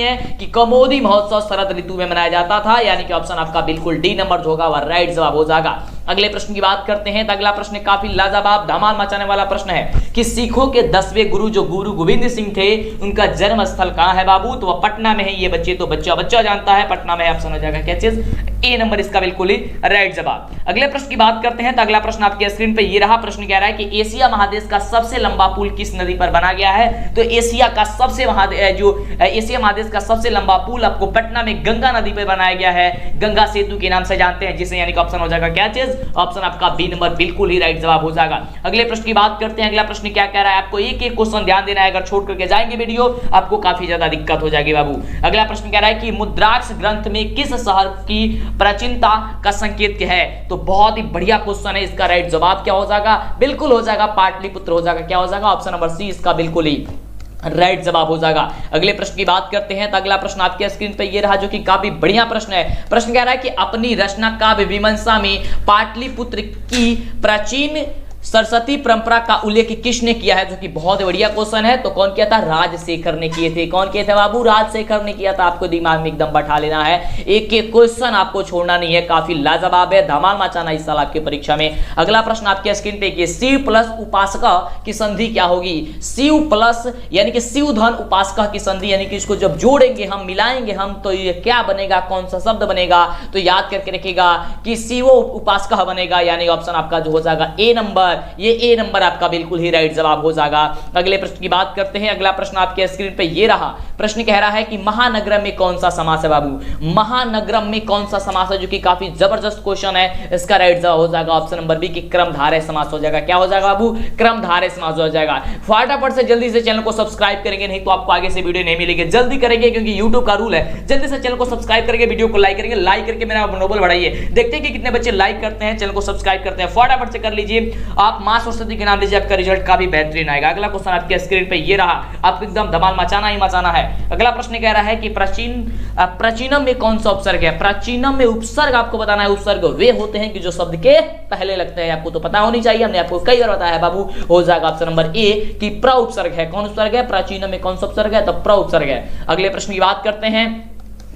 है कि कमोदी महोत्सव शरद ऋतु में मनाया जाता था, यानी कि ऑप्शन आपका बिल्कुल डी नंबर जो होगा वह राइट जवाब हो जाएगा। अगले प्रश्न की बात करते हैं तो अगला प्रश्न काफी लाजवाब धमाल मचाने वाला प्रश्न है कि सिखों के 10वें गुरु जो गुरु गोविंद सिंह थे उनका जन्म स्थल कहां है बाबू? तो वह पटना में है। ये बच्चे तो बच्चा जानता है, पटना में ऑप्शन हो जाएगा क्या चीज? ए नंबर इसका बिल्कुल ही राइट जवाब। अगले प्रश्न की बात करते हैं तो अगला प्रश्न आपके स्क्रीन पे ये रहा। प्रश्न कह रहा है कि एशिया महादेश का सबसे लंबा पुल किस नदी पर बना गया है? तो एशिया महादेश का सबसे लंबा पुल आपको पटना में गंगा नदी पर बनाया गया है, गंगा सेतु के नाम से जानते हैं जिसे, यानी कि ऑप्शन हो जाएगा क्या चीज? ऑप्शन आपका बी नंबर बिल्कुल ही राइट जवाब हो जाएगा। अगले प्रश्न की बात करते हैं। अगला प्रश्न क्या कह रहा है? आपको एक एक क्वेश्चन ध्यान देना है, अगर छोड़ करके जाएंगे वीडियो आपको काफी ज्यादा दिक्कत हो जाएगी बाबू। अगला प्रश्न कह रहा है कि मुद्राक्ष ग्रंथ में किस शहर की प्राचीनता का संकेत है? तो बहुत ही बढ़िया क्वेश्चन है, इसका राइट जवाब क्या हो जाएगा? बिल्कुल हो जाएगा पाटलिपुत्र हो जाएगा। क्या हो जाएगा? ऑप्शन नंबर सी इसका बिल्कुल ही राइट जवाब हो जाएगा। अगले प्रश्न की बात करते हैं तो अगला प्रश्न आपके स्क्रीन पे ये रहा जो कि काफी बढ़िया प्रश्न है। प्रश्न कह रहा है कि अपनी रचना काव्य मीमांसा में पाटलिपुत्र की प्राचीन सरस्वती परंपरा का उल्लेख किसने किया है? जो कि बहुत बढ़िया क्वेश्चन है। तो कौन किया था? राजशेखर ने किए थे। कौन किए थे बाबू? राजशेखर ने किया था। आपको दिमाग में एकदम बैठा लेना है, एक एक क्वेश्चन आपको छोड़ना नहीं है, काफी लाजवाब है, धमाल मचाना इस साल आपकी परीक्षा में। अगला प्रश्न आपके स्क्रीन पे शिव प्लस उपासका की संधि क्या होगी? शिव प्लस यानी कि शिव धन उपासका की संधि, यानी कि इसको जब जोड़ेंगे हम, मिलाएंगे हम, तो ये क्या बनेगा? कौन सा शब्द बनेगा? तो याद करके रखिएगा कि शिव उपासका बनेगा, यानी ऑप्शन आपका जो हो जाएगा ए नंबर। ये ए नंबर आपका बिल्कुल ही राइट जवाब हो जाएगा। अगले प्रश्न की बात करते हैं। अगला प्रश्न आपके स्क्रीन पे ये रहा। प्रश्न कह रहा है कि महानगरम में कौन सा समास है बाबू? महानगरम में कौन सा समास है? जो कि काफी जबरदस्त क्वेश्चन है, इसका राइट जवाब हो जाएगा ऑप्शन नंबर बी की क्रमधारय समास हो जाएगा। क्या हो जाएगा बाबू? क्रमधारय समास हो जाएगा। फटाफट से जल्दी से चैनल को सब्सक्राइब करेंगे, नहीं तो आपको आगे से वीडियो नहीं मिलेगी। जल्दी करेंगे क्योंकि यूट्यूब का रूल है। जल्दी से चैनल को सब्सक्राइब करेंगे, वीडियो को लाइक करेंगे, लाइक करके मेरा मनोबल बढ़ाइए। देखते हैं कि कितने बच्चे लाइक करते हैं, चैनल को सब्सक्राइब करते हैं। फटाफट से कर लीजिए। आप मां सरस्वती के नाम लीजिए, आपका रिजल्ट काफी बेहतरीन आएगा। अगला क्वेश्चन आपके स्क्रीन पे ये रहा, आपको एकदम धमाल मचाना ही मचाना है। अगला प्रश्न कह रहा है कि प्राचीनम में कौन सा उपसर्ग है? प्राचीनम में उपसर्ग आपको बताना है। उपसर्ग वे होते हैं कि जो शब्द के पहले लगते हैं, आपको तो पता होनी चाहिए, हमने आपको कई बार बताया है बाबू। हो जाएगा ऑप्शन नंबर ए कि प्र उपसर्ग है। कौन उपसर्ग है? प्राचीनम में कौन सा उपसर्ग है? तो प्र उपसर्ग है। अगले प्रश्न की बात करते हैं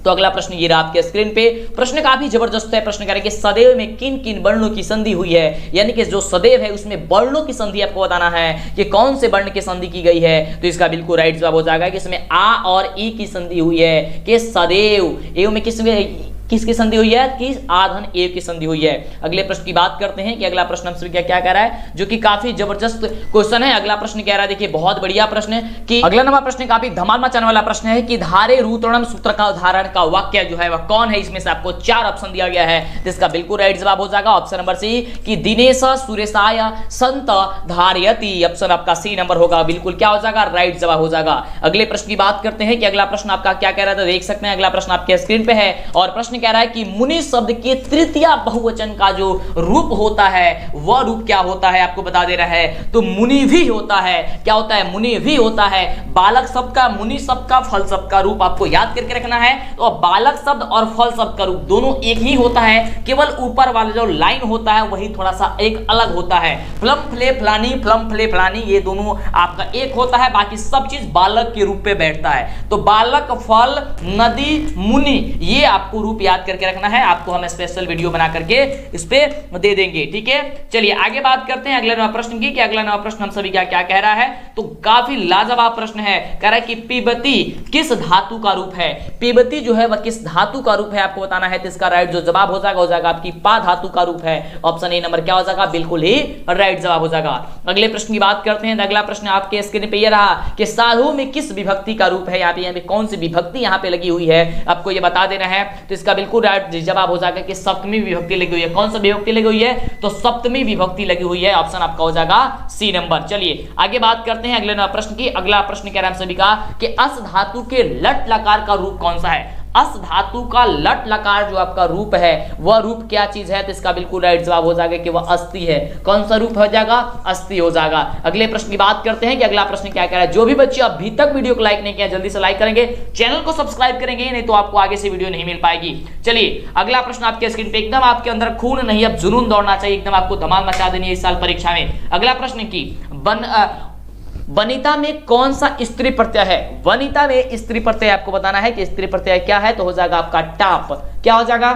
तो अगला प्रश्न ये रहा आपके स्क्रीन पे। प्रश्न काफी जबरदस्त है। प्रश्न कह रहे हैं कि सदैव में किन किन वर्णों की संधि हुई है? यानी कि जो सदैव है उसमें वर्णों की संधि आपको बताना है कि कौन से वर्ण की संधि की गई है। तो इसका बिल्कुल राइट जवाब हो जाएगा कि इसमें आ और ई की संधि हुई है कि सदैव। एव में किसकी संधि हुई है? कि आधन एव की संधि हुई है। अगले प्रश्न की बात करते हैं कि अगला प्रश्न हमसे क्या कह रहा है, जो कि काफी जबरदस्त क्वेश्चन है। अगला प्रश्न कह रहा है, देखिए बहुत बढ़िया प्रश्न है कि अगला नंबर प्रश्न काफी धमाल मचाने वाला प्रश्न है कि धारे रूतरणम सूत्र का उदाहरण का वाक्य जो है वह कौन है? इसमें से आपको 4 ऑप्शन दिया गया है, जिसका बिल्कुल राइट जवाब हो जाएगा ऑप्शन नंबर सी कि दिनेश सुरेशाय संत धारयति। ऑप्शन आपका सी नंबर होगा, बिल्कुल क्या हो जाएगा? राइट जवाब हो जाएगा। अगले प्रश्न की बात करते हैं कि अगला प्रश्न आपका क्या कह रहा था, देख सकते हैं। अगला प्रश्न आपके स्क्रीन पे है और प्रश्न कह रहा है कि मुनि शब्द के तृतीय बहुवचन का जो रूप होता है वह रूप क्या होता है? आपको बता दे रहा है। तो मुनि भी होता है। क्या होता है? मुनि भी होता है। बालक शब्द का, मुनि शब्द का, फल शब्द का रूप आपको याद करके रखना है। तो बालक शब्द और फल शब्द का रूप दोनों एक ही होता है, केवल ऊपर वाला जो लाइन होता है वही थोड़ा सा एक अलग होता है। फ्लम फ्ले फलानी, फ्लम फ्ले फलानी, ये दोनों आपका एक होता है, बाकी सब चीज बालक के रूप पे बैठता है। तो बालक, फल, नदी, मुनि, ये आपको रूप याद करके रखना है। आपको हम स्पेशल वीडियो बना करके इस पे दे देंगे, ठीक है। चलिए आगे बात करते हैं अगले नवा प्रश्न की कि अगला नवा प्रश्न हम सभी क्या क्या कह रहा है। तो काफी लाजवाब प्रश्न है। कह रहा है कि पीबती किस धातु का रूप है? पीबती जो है वह किस धातु का रूप है आपको बताना है। तो इसका राइट जो जवाब हो जाएगा आपकी पा धातु का रूप है। ऑप्शन ए नंबर क्या हो जाएगा? बिल्कुल ही राइट जवाब हो जाएगा। अगले प्रश्न की बात करते हैं। अगला प्रश्न आपके स्क्रीन पे ये रहा कि साधु में किस विभक्ति का रूप है? यहाँ पे कौन सी विभक्ति यहाँ पे लगी हुई है आपको ये बता देना है। तो इसका बिल्कुल राइट जवाब हो जाएगा कि सप्तमी विभक्ति लगी हुई है। कौन सा विभक्ति लगी हुई है? तो सप्तमी विभक्ति लगी हुई है। ऑप्शन आपका हो जाएगा सी नंबर। चलिए आगे बात करते हैं अगले प्रश्न की। अगला प्रश्न कह रहा है हम सभी का कि अस धातु के लट लकार का रूप कौन सा है? अस धातु का लट लकार जो आपका रूप है वह रूप क्या चीज है? तो इसका बिल्कुल राइट जवाब हो जाएगा कि वह अस्थि है। कौन सा रूप हो जाएगा? अस्थि हो जाएगा। अगले प्रश्न की बात करते हैं कि अगला प्रश्न क्या कह रहा है। जो भी बच्चे अभी तक वीडियो को लाइक नहीं किया जल्दी से लाइक करेंगे, चैनल को सब्सक्राइब करेंगे, नहीं तो आपको आगे से वीडियो नहीं मिल पाएगी। चलिए अगला प्रश्न आपके स्क्रीन पे, एकदम आपके अंदर खून नहीं अब जुनून दौड़ना चाहिए, एकदम आपको धमाल मचा देनी है इस साल परीक्षा में। अगला प्रश्न की वनिता में कौन सा स्त्री प्रत्यय है? वनिता में स्त्री प्रत्यय आपको बताना है कि स्त्री प्रत्यय क्या है, तो हो जाएगा आपका टाप। क्या हो जाएगा?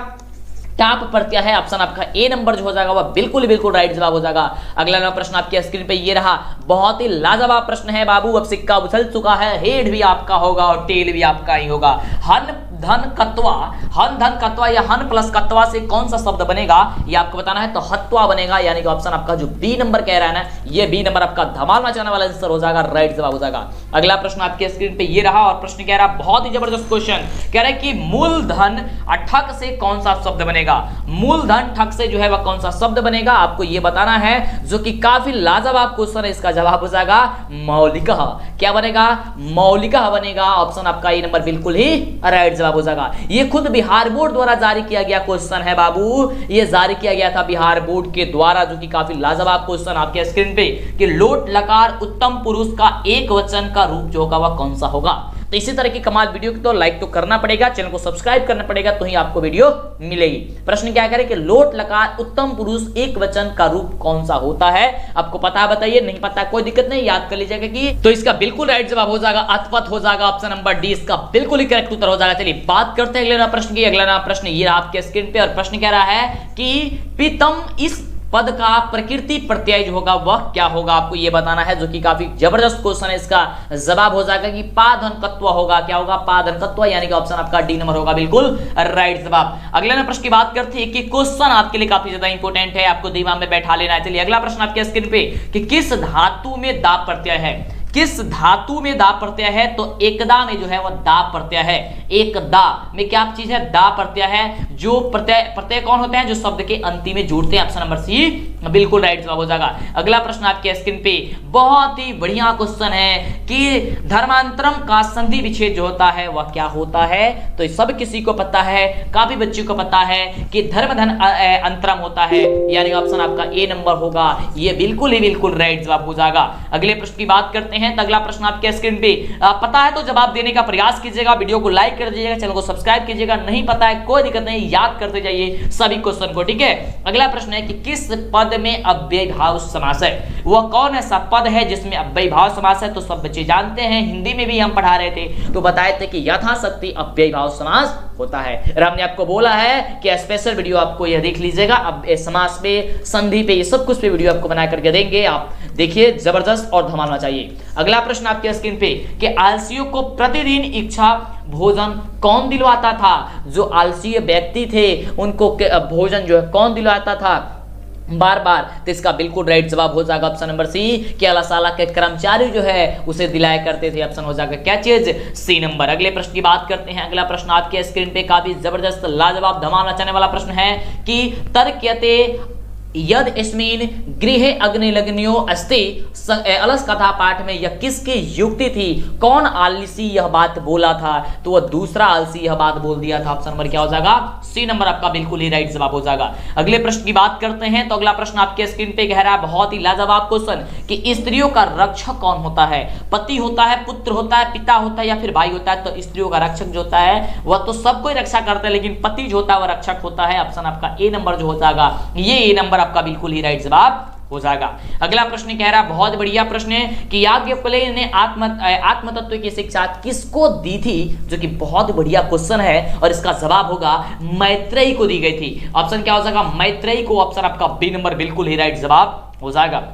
टाप प्रत्यय है। ऑप्शन आपका ए नंबर जो हो जाएगा वह बिल्कुल राइट जवाब हो जाएगा। अगला प्रश्न आपके स्क्रीन पे ये रहा, बहुत ही लाजवाब प्रश्न है बाबू। अब सिक्का उछल चुका है, हेड भी आपका होगा और टेल भी आपका ही होगा। हन धन कत्वा या हन प्लस कत्वा से कौन सा शब्द बनेगा ये आपको बताना है, तो हत्वा बनेगा। यानी कि ऑप्शन आपका जो बी नंबर कह रहा है ना, ये बी नंबर आपका धमाल मचाने वाला आंसर हो जाएगा, राइट जवाब हो जाएगा। अगला प्रश्न आपके स्क्रीन पे ये रहा और प्रश्न कह रहा है बहुत ही जबरदस्त क्वेश्चन, कह रहा है कि मूलधन ठक से कौन सा शब्द बनेगा? मूलधन ठक से जो है वह कौन सा शब्द बनेगा आपको ये बताना है, जो कि काफी लाजवाब क्वेश्चन है। इसका जवाब हो जाएगा मौलिकः। क्या बनेगा? मौलिकः बनेगा। ऑप्शन आपका ए नंबर बिल्कुल ही राइट जवाब हो जाएगा। ये खुद बिहार बोर्ड द्वारा जारी किया गया क्वेश्चन है बाबू, ये जारी किया गया था बिहार बोर्ड के द्वारा, जो कि काफी लाजवाब क्वेश्चन आपके स्क्रीन पे कि लोट लकार उत्तम पुरुष का एक वचन का रूप जो होगा वह कौन सा होगा। तो इसी तरह की कमाल वीडियो की तो लाइक तो करना पड़ेगा, चैनल को सब्सक्राइब करना पड़ेगा, तो ही आपको वीडियो मिलेगी। प्रश्न क्या करें कि लोट लकार उत्तम पुरुष एक वचन का रूप कौन सा होता है? आपको पता है बताइए, नहीं पता कोई दिक्कत नहीं, याद कर लीजिएगा कि तो इसका बिल्कुल राइट जवाब हो जाएगा अथपथ हो जाएगा। ऑप्शन नंबर डी इसका बिल्कुल ही करेक्ट उत्तर हो जाएगा। चलिए बात करते हैं अगले प्रश्न की। अगला प्रश्न ये आपके स्क्रीन पे और प्रश्न कह रहा है कि प्रीतम इस पद का प्रकृति प्रत्यय जो होगा वह क्या होगा, आपको यह बताना है, जो कि काफी जबरदस्त क्वेश्चन है। इसका जवाब हो जाएगा कि पाधनकत्व होगा। क्या होगा? पाधनकत्व, यानी कि ऑप्शन आपका डी नंबर होगा बिल्कुल राइट जवाब। अगले प्रश्न की बात करते हैं कि क्वेश्चन आपके लिए काफी ज्यादा इंपॉर्टेंट है, आपको दिमाग में बैठा लेना है। चलिए अगला प्रश्न आपके स्क्रीन पे कि किस धातु में दा प्रत्यय है? किस धातु में दा प्रत्यय है? तो एकदा में जो है वह दा प्रत्यय है। एकदा में क्या चीज है? दा प्रत्यय है। जो प्रत्यय कौन होते हैं? जो शब्द के अंतिम में जुड़ते हैं। ऑप्शन नंबर सी बिल्कुल राइट जवाब हो जाएगा। अगला प्रश्न आपके स्क्रीन पे बहुत ही बढ़िया क्वेश्चन है कि धर्मांतरम का संधि विच्छेद जो होता है वह क्या होता है? तो सब किसी को पता है, काफी बच्चों को पता है कि धर्म धन अंतरम होता है, यानी ऑप्शन आपका ए नंबर होगा, ये बिल्कुल राइट जवाब हो जाएगा। अगले प्रश्न की बात करते हैं। तो अगला प्रश्न आपके स्क्रीन पे पता है तो जवाब देने का प्रयास कीजिएगा, वीडियो को लाइक कर दीजिएगा, चैनल को सब्सक्राइब कीजिएगा। नहीं पता है कोई दिक्कत नहीं, याद करते जाइए सभी क्वेश्चन को, ठीक है। अगला प्रश्न है कि किस पद में अव्ययी भाव समास है? वह कौन ऐसा पद है जिसमें अव्ययी भाव समास है? तो सब बच्चे जानते हैं, हिंदी में भी हम पढ़ा रहे थे तो बताए थे कि यथाशक्ति अव्ययी भाव समास होता है। और हमने आपको बोला है कि स्पेशल वीडियो आपको यह देख लीजिएगा, अब समास पे, संधि पे, ये सब कुछ पे वीडियो आपको बना करके देंगे, आप देखिए जबरदस्त और धमाल मचाइए। अगला प्रश्न आपके स्क्रीन पे कि आलसियों को प्रतिदिन इच्छा भोजन कौन दिलवाता था? जो आलसी व्यक्ति थे उनको भोजन जो है कौन दिलवाता था बार बार? तो इसका बिल्कुल राइट जवाब हो जाएगा ऑप्शन नंबर सी कि अलाशाला के कर्मचारी जो है उसे दिलाया करते थे। ऑप्शन हो जाएगा क्या चीज? C number. अगले प्रश्न की बात करते हैं। अगला प्रश्न आपके स्क्रीन पे काफी जबरदस्त लाजवाब धमाल मचाने वाला प्रश्न है कि तर्क्यते यद अस्मिन् गृहे अग्निलग्न्यो अस्ति अलस कथा पाठ में यह किसकी युक्ति थी? कौन आलसी यह बात बोला था? तो वह दूसरा आलसी यह बात बोल दिया था। ऑप्शन नंबर क्या हो जाएगा? सी नंबर आपका बिल्कुल ही राइट जवाब हो जाएगा। अगले प्रश्न की बात करते हैं। तो अगला प्रश्न आपके स्क्रीन पे कह रहा है बहुत ही लाजवाब क्वेश्चन कि स्त्रियों का रक्षक कौन होता है? पति होता है, पुत्र होता है, पिता होता है या फिर भाई होता है? तो स्त्रियों का रक्षक जो होता है वह तो सबको रक्षा करता है, लेकिन पति जो होता है वह रक्षक होता है। ऑप्शन आपका ए नंबर जो हो जाएगा, ये ए नंबर आपका बिल्कुल ही राइट जवाब हो जाएगा। अगला प्रश्न कह रहा है बहुत बढ़िया प्रश्न है कि याज्ञवल्क्य ने आत्म तत्व की शिक्षा किसको दी थी? जो कि बहुत बढ़िया क्वेश्चन है और इसका जवाब होगा मैत्रेयी को दी गई थी। ऑप्शन क्या हो जाएगा? मैत्रेयी को। ऑप्शन आपका बी नंबर बिल्कुल ही राइट जवाब हो जाएगा।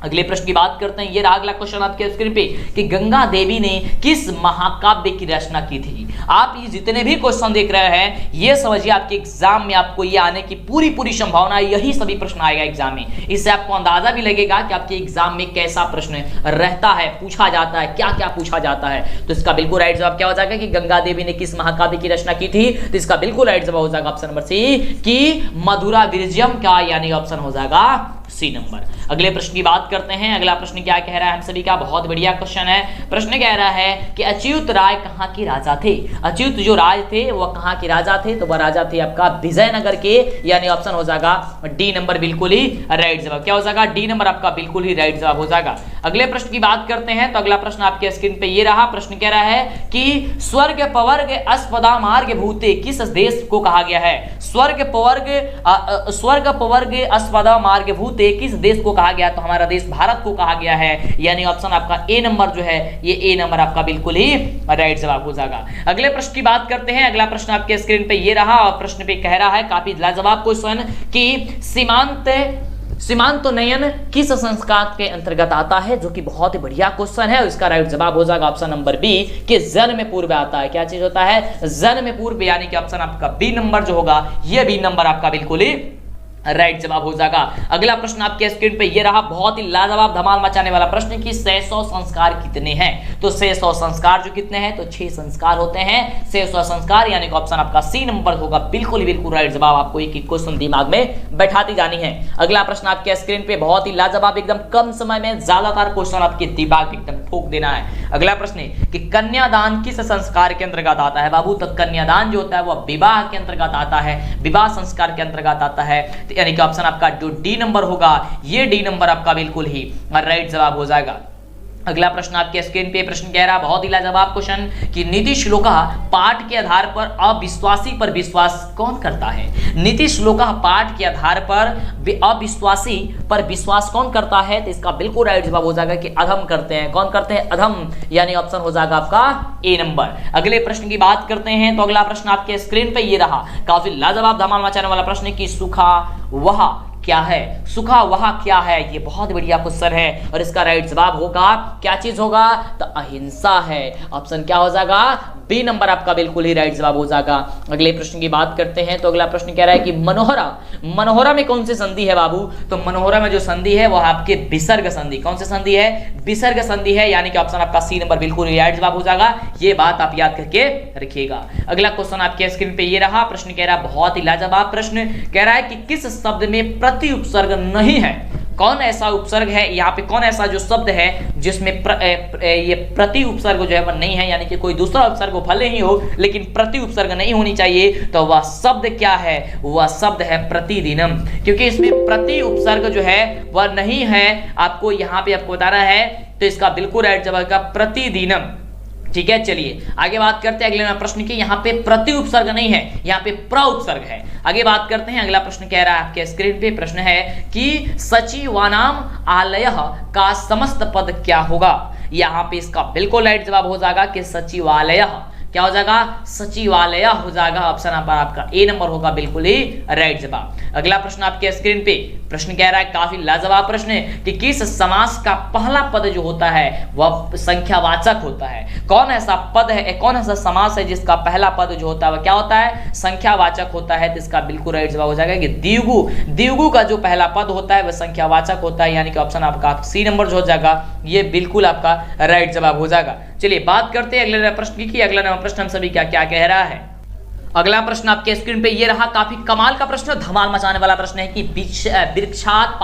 अगले प्रश्न की बात करते हैं। ये अगला क्वेश्चन आपके स्क्रीन पे कि गंगा देवी ने किस महाकाव्य की रचना की थी? आप ये जितने भी क्वेश्चन देख रहे हैं ये समझिए आपके एग्जाम में आपको ये आने की पूरी संभावना, यही सभी प्रश्न आएगा एग्जाम में। इससे आपको अंदाजा भी लगेगा कि आपके एग्जाम में कैसा प्रश्न रहता है, पूछा जाता है, क्या क्या पूछा जाता है। तो इसका बिल्कुल राइट जवाब क्या हो जाएगा कि गंगा देवी ने किस महाकाव्य की रचना की थी? तो इसका बिल्कुल राइट जवाब हो जाएगा ऑप्शन नंबर सी कि मधुरा विरजम का, यानी ऑप्शन हो जाएगा सी नंबर। अगले प्रश्न की बात करते हैं। अगला प्रश्न क्या कह रहा है हम सभी का? बहुत बढ़िया क्वेश्चन है। प्रश्न कह रहा है कि अच्युत राय कहाँ के राजा थे? अच्युत जो राज थे वह कहाँ के राजा थे? तो वह राजा थे आपका विजयनगर के, यानी ऑप्शन हो जाएगा डी नंबर बिल्कुल ही राइट जवाब। क्या हो जाएगा? डी नंबर आपका बिल्कुल ही राइट जवाब हो जाएगा। अगले प्रश्न की बात करते हैं। तो अगला प्रश्न आपके स्क्रीन पे ये रहा। प्रश्न कह रहा है कि स्वर्ग पवर्ग अस्पदा मार्ग भूते किस देश को कहा गया है? स्वर्ग पवर्ग अस्पदा मार्ग भूत युद्ध किस देश को कहा गया, तो हमारा देश भारत को कहा गया है, यानी ऑप्शन आपका ए नंबर जो है ये ए नंबर आपका बिल्कुल ही राइट जवाब हो जाएगा। अगले प्रश्न की बात करते हैं। अगला प्रश्न आपके स्क्रीन पे ये रहा और प्रश्न पे कह रहा है काफी लाजवाब क्वेश्चन कि सीमांतोन्नयन किस संस्कार के अंतर्गत आता है, जो कि बहुत ही बढ़िया क्वेश्चन है। इसका राइट जवाब हो जाएगा ऑप्शन नंबर बी कि जन्म पूर्व आता है। क्या चीज होता है, जन्म पूर्व, यानी कि ऑप्शन आपका बी नंबर जो होगा ये बी नंबर आपका बिल्कुल ही राइट जवाब हो जाएगा। अगला प्रश्न आपके स्क्रीन पे ये रहा, बहुत ही लाजवाब धमाल मचाने वाला प्रश्न कि 600 संस्कार कितने हैं। तो 600 संस्कार जो कितने हैं, तो 6 संस्कार होते हैं। 600 संस्कार यानी कि ऑप्शन आपका सी नंबर होगा बिल्कुल राइट जवाब। आपको एक एक क्वेश्चन दिमाग में बैठाती जानी है। अगला प्रश्न आपके स्क्रीन पे बहुत ही लाजवाब, एकदम कम समय में ज्यादातर क्वेश्चन आपके दिमाग में एकदम ठोक देना है। अगला प्रश्न है कि कन्यादान किस संस्कार के अंतर्गत आता है बाबू, तो कन्यादान जो होता है वह विवाह के अंतर्गत आता है, विवाह संस्कार के अंतर्गत आता है, यानी कि ऑप्शन आपका जो डी नंबर होगा ये डी नंबर आपका बिल्कुल ही राइट जवाब हो जाएगा। अगला प्रश्न आपके स्क्रीन पे प्रश्न कह रहा है, बहुत ही लाजवाब क्वेश्चन कि नीति श्लोका पाठ के आधार पर अविश्वासी पर विश्वास कौन करता है। नीति श्लोका पाठ के आधार पर अविश्वासी पर विश्वास कौन करता है, तो इसका बिल्कुल राइट जवाब हो जाएगा कि अधम करते हैं। कौन करते हैं, अधम, यानी ऑप्शन हो जाएगा आपका ए नंबर। अगले प्रश्न की बात करते हैं तो अगला प्रश्न आपके स्क्रीन पे ये रहा, काफी लाजवाब धमाल मचाने वाला प्रश्न कि सूखा वहा क्या है। सूखा वहा क्या है, ये बहुत बढ़िया क्वेश्चन है और इसका राइट जवाब होगा क्या चीज होगा, तो अहिंसा है। ऑप्शन क्या हो जाएगा, बी नंबर आपका बिल्कुल ही राइट जवाब हो जाएगा। अगले प्रश्न की बात करते हैं तो अगला प्रश्न कह रहा है कि मनोहरा में कौन सी संधि है बाबू, तो मनोहरा में जो संधि है वो आपके विसर्ग संधि। कौन सी संधि है, विसर्ग संधि है, यानी कि ऑप्शन आपका सी नंबर बिल्कुल राइट जवाब हो जाएगा। ये बात आप याद करके रखिएगा। अगला क्वेश्चन आपके स्क्रीन पे ये रहा, प्रश्न कह रहा है बहुत ही लाजवाब प्रश्न कह रहा है कि किस शब्द में प्रति उपसर्ग नहीं है। कौन ऐसा उपसर्ग है, यहाँ पे कौन ऐसा जो शब्द है जिसमें ये प्रति उपसर्ग जो है वह नहीं है, यानी कि कोई दूसरा उपसर्ग भले ही हो लेकिन प्रति उपसर्ग नहीं होनी चाहिए, तो वह शब्द क्या है, वह शब्द है प्रतिदिनम। क्योंकि इसमें प्रति उपसर्ग जो है वह नहीं है, आपको यहाँ पे आपको बताना है, तो इसका बिल्कुल राइट जवाब का प्रतिदिनम। ठीक है, चलिए आगे बात करते हैं अगले प्रश्न की। यहाँ पे प्रति उपसर्ग नहीं है, यहाँ पे प्र उपसर्ग है। आगे बात करते हैं, अगला प्रश्न कह रहा है आपके स्क्रीन पे प्रश्न है कि सचिवानाम आलयः का समस्त पद क्या होगा। यहाँ पे इसका बिल्कुल राइट जवाब हो जाएगा कि सचिवालयः क्या हो जाएगा, सचिवालय हो जाएगा। ऑप्शन आपका ए नंबर होगा बिल्कुल ही राइट जवाब। अगला प्रश्न आपके स्क्रीन पे प्रश्न कह रहा है, काफी लाजवाब प्रश्न है कि किस समास का पहला पद जो होता है वह संख्यावाचक होता है। कौन ऐसा पद है, कौन ऐसा समास है जिसका पहला पद जो होता है वह क्या होता है, संख्यावाचक होता है। तो इसका बिल्कुल राइट जवाब हो जाएगा कि द्विगु का जो पहला पद होता है वह संख्यावाचक होता है, यानी कि ऑप्शन आपका सी नंबर जो हो जाएगा ये बिल्कुल आपका राइट जवाब हो जाएगा। चलिए बात करते हैं अगले प्रश्न की अगला प्रश्न हम सभी क्या क्या कह रहा है। अगला प्रश्न आपके स्क्रीन पे ये रहा, काफी कमाल का प्रश्न, धमाल मचाने वाला प्रश्न है कि वृक्षात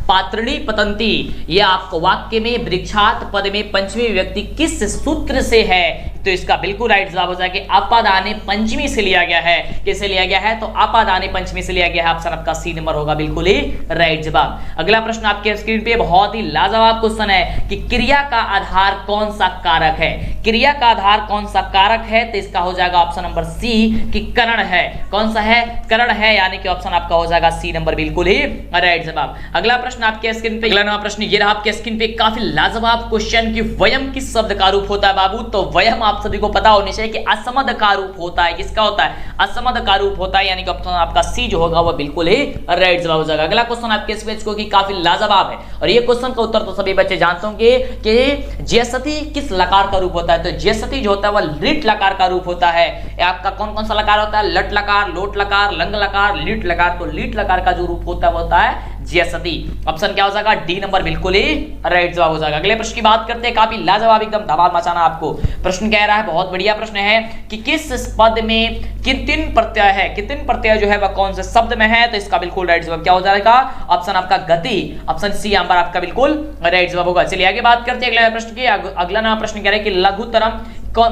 पात्रिणी पतंती, ये आपको वाक्य में वृक्षात पद में पंचमी व्यक्ति किस सूत्र से है। तो इसका बिल्कुल राइट जवाब हो जाएगा कि आपादाने पंचमी से लिया गया है। किसे लिया गया है, तो आपादाने पंचमी से लिया गया है। ऑप्शन आपका सी नंबर होगा बिल्कुल ही राइट जवाब। अगला प्रश्न आपके स्क्रीन पे बहुत ही लाजवाब क्वेश्चन है कि क्रिया का आधार कौन सा कारक है। क्रिया का आधार कौन सा कारक है, तो इसका हो जाएगा ऑप्शन नंबर सी कि करण है। कौन सा है, करण है, यानी कि ऑप्शन आपका हो जाएगा सी नंबर बिल्कुल ही राइट जवाब। अगला प्रश्न आपके स्क्रीन पे, अगला प्रश्न ये रहा आपके स्क्रीन पे, काफी लाजवाब क्वेश्चन कि वयम किस शब्द का रूप होता है बाबू। तो वयम आप सभी को पता होनी चाहिए कि असमद का रूप होता है। किसका होता है, असमद का रूप होता है, यानी कि ऑप्शन आपका सी जो होगा वो बिल्कुल ही राइट जवाब हो जाएगा। अगला क्वेश्चन आपके स्पेस को कि काफी लाजवाब है और ये क्वेश्चन का उत्तर तो सभी बच्चे जानते होंगे कि ज्यसती किस लकार का रूप होता है। तो ज्यसती जो होता है वह लिट लकार का रूप होता है। आपका कौन कौन सा लकार होता है, लट लकार, लोट लकार, लंग लकार, लीट लकार। तो लीट लकार का जो रूप होता है वो होता है ज्यसती। ऑप्शन क्या हो जाएगा, डी नंबर बिल्कुल ही राइट जवाब हो जाएगा। अगले प्रश्न की बात करते हैं, काफी लाजवाब एकदम धमाल मचाना आपको प्रश्न कह रहा है, बहुत बढ़िया प्रश्न है कि किस पद में कितने प्रत्यय है। कितने प्रत्यय जो है वह कौन से शब्द में है। तो इसका बिल्कुल राइट जवाब क्या हो जाएगा, ऑप्शन आपका गति, ऑप्शन सी नंबर आपका बिल्कुल राइट जवाब होगा। चलिए आगे बात करते हैं अगले प्रश्न की। अगला नया प्रश्न कह रहा है कि लघुतरम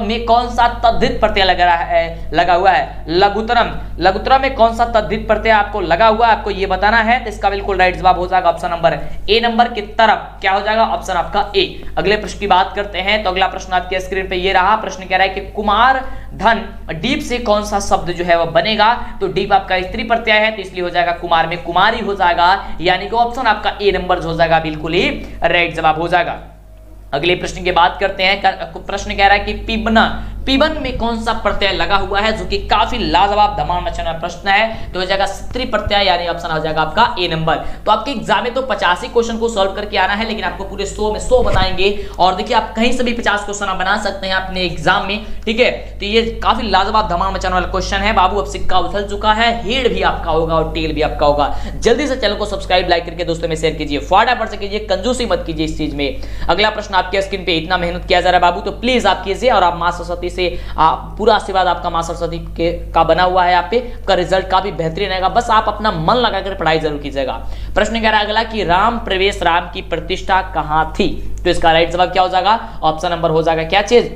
में कौन सा तद्धित प्रत्यय लगा हुआ है? लघुतरम में कौन सा तद्धित प्रत्यय आपको लगा हुआ है, आपको ये बताना है। तो इसका बिल्कुल राइट जवाब हो जाएगा ऑप्शन नंबर ए नंबर की तरफ। क्या हो जाएगा? ऑप्शन आपका ए। अगले प्रश्न की बात करते हैं। तो अगला प्रश्न आपके स्क्रीन पे ये रहा। प्रश्न कह रहा है कि कुमार धन डीप से कौन सा शब्द जो है वह बनेगा? तो डीप आपका स्त्री प्रत्यय है, तो इसलिए हो जाएगा कुमार में कुमारी हो जाएगा, यानी कि ऑप्शन आपका ए नंबर हो जाएगा, बिल्कुल ही राइट जवाब हो जाएगा। अगले प्रश्न की बात करते हैं। प्रश्न कह रहा है कि पिबन में कौन सा प्रत्यय लगा हुआ है, जो कि काफी लाजवाब धमाल मचाने वाला प्रश्न है। तो हो जाएगा स्त्री प्रत्यय, यानी ऑप्शन हो जाएगा आपका ए नंबर। तो आपके एग्जाम में तो 85 क्वेश्चन को सॉल्व करके आना है, लेकिन आपको पूरे 100 में 100 बताएंगे। और देखिए आप कहीं से भी 50 क्वेश्चन आप बना सकते हैं अपने एग्जाम में, ठीक है। तो ये काफी लाजवाब धमाल मचाने वाला क्वेश्चन है बाबू। अब सिक्का उछल चुका है, हेड भी आपका होगा और टेल भी आपका होगा। जल्दी से चैनल को सब्सक्राइब लाइक करके दोस्तों में शेयर कीजिए, फटाफट से कीजिए, कंजूसी मत कीजिए इस चीज में। अगला प्रश्न आपके स्क्रीन पे, इतना मेहनत किया जा रहा है बाबू, तो प्लीज आप कीजिए। और आप मां सरस्वती से पूरा आशीर्वाद आपका मां सरस्वती का बना हुआ है, आप पे आपका रिजल्ट काफी बेहतरीन आएगा। बस आप अपना मन लगाकर पढ़ाई जरूर कीजिएगा। प्रश्न कह रहा है अगला कि राम प्रवेश राम की प्रतिष्ठा कहां थी? तो इसका राइट जवाब क्या हो जाएगा? ऑप्शन नंबर हो जाएगा क्या चीज?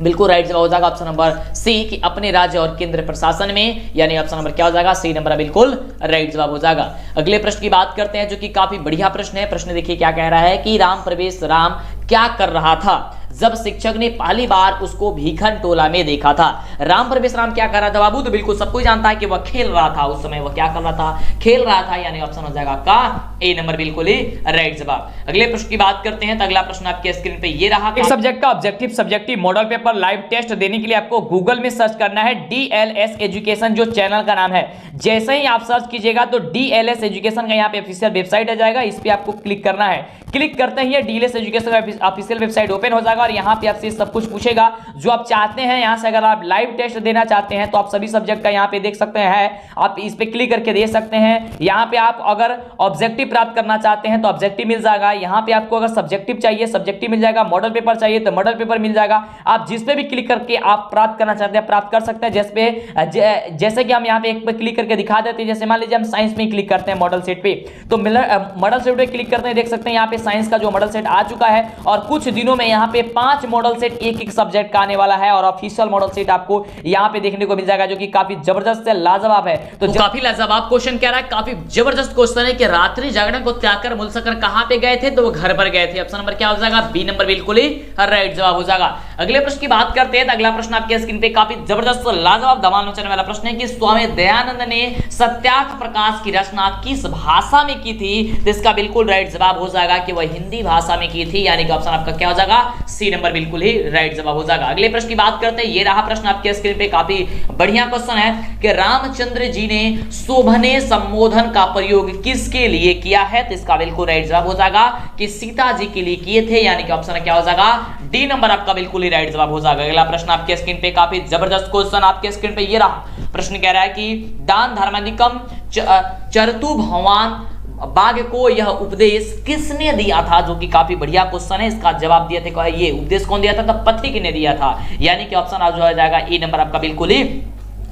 बिल्कुल राइट जवाब हो जाएगा ऑप्शन नंबर सी, कि अपने राज्य और केंद्र प्रशासन में, यानी ऑप्शन नंबर क्या हो जाएगा? सी नंबर बिल्कुल राइट जवाब हो जाएगा। अगले प्रश्न की बात करते हैं, जो कि काफी बढ़िया प्रश्न है। प्रश्न देखिए क्या कह रहा है कि राम प्रवेश राम क्या कर रहा था जब शिक्षक ने पहली बार उसको भीखन टोला में देखा था? राम प्रवेश राम क्या कर रहा था बाबू? तो बिल्कुल सबको जानता है कि वह खेल रहा था। उस समय वह क्या कर रहा था? खेल रहा था, यानी ऑप्शन हो जाएगा आपका ए नंबर, बिल्कुल ही राइट जवाब। अगले प्रश्न की बात करते हैं। तो अगला प्रश्न आपके स्क्रीन पे ये रहा। एक सब्जेक्ट का objective subjective model paper live test देने के लिए आपको गूगल में सर्च करना है DLS एजुकेशन, जो चैनल का नाम है। जैसे ही आप सर्च कीजिएगा तो DLS एजुकेशन का यहाँ पे ऑफिशियल वेबसाइट आ जाएगा, इस पे आपको क्लिक करना है। क्लिक करते ही DLS एजुकेशन का ऑफिशियल वेबसाइट ओपन हो जाएगा और यहाँ पे आपसे सब कुछ पूछेगा जो आप चाहते हैं। यहाँ से अगर आप लाइव टेस्ट देना चाहते हैं तो आप सभी सब्जेक्ट का यहाँ पे देख सकते हैं, आप इस पे क्लिक करके दे सकते हैं। यहाँ पे आप अगर ऑब्जेक्टिव प्राप्त करना चाहते हैं तो ऑब्जेक्टिव मिल जाएगा। यहाँ पे आपको अगर सब्जेक्टिव चाहिए सब्जेक्टिव मिल जाएगा, मॉडल पेपर चाहिए तो मॉडल पेपर मिल जाएगा। आप जिस पे भी क्लिक करके आप प्राप्त करना चाहते हैं प्राप्त कर सकते हैं। जैसे कि हम यहाँ पे एक पे क्लिक करके दिखा देते हैं। जैसे मान लीजिए हम साइंस में क्लिक करते हैं मॉडल सेट पे, तो मॉडल सेट पे क्लिक करते हैं, देख सकते हैं यहाँ पे साइंस का जो मॉडल सेट आ चुका है। और कुछ दिनों में यहाँ पे 5 मॉडल सेट एक सब्जेक्ट का आने वाला है और ऑफिशियल मॉडल सेट आपको यहाँ पे देखने को मिल जाएगा, जो कि काफी जबरदस्त है, लाजवाब है। तो काफी लाजवाब क्वेश्चन कह रहा है, काफी जबरदस्त क्वेश्चन है कि रात्रि जागरण को त्याग कर मूलशंकर कहां पे गए थे? तो वो घर पर गए थे। ऑप्शन नंबर क्या हो जाएगा? बी नंबर बिल्कुल ही राइट जवाब हो जाएगा। अगले प्रश्न की बात करते हैं। तो अगला प्रश्न आपके स्क्रीन पे काफी जबरदस्त लाजवाब धमाल मचाने वाला प्रश्न है कि स्वामी दयानंद ने सत्यार्थ प्रकाश की रचना किस भाषा में की थी? तो इसका बिल्कुल राइट जवाब हो जाएगा कि वह हिंदी भाषा में की थी, यानी कि ऑप्शन आपका क्या हो जाएगा? सी नंबर बिल्कुल ही राइट जवाब हो जाएगा। अगले प्रश्न की बात करते हैं। ये रहा प्रश्न आपके स्क्रीन पे, काफी बढ़िया क्वेश्चन है कि रामचंद्र जी ने शोभने संबोधन का प्रयोग किसके लिए किया है? तो इसका बिल्कुल राइट जवाब हो जाएगा कि सीता जी के लिए किए थे, यानी कि ऑप्शन क्या हो जाएगा? डी नंबर आपका बिल्कुल ही राइट जवाब हो जाएगा। अगला प्रश्न आपके स्क्रीन पे, काफी जबरदस्त क्वेश्चन आपके स्क्रीन पे ये रहा। प्रश्न कह रहा है कि दान धर्माधिकम चरतु भगवान बाघ को यह उपदेश किसने दिया था? जो कि काफी बढ़िया क्वेश्चन है। इसका जवाब दिया था, ये उपदेश कौन दिया था? तो पत्रिका ने दिया था, यानी कि ऑप्शन जो हो जाएगा ए नंबर आपका बिल्कुल ही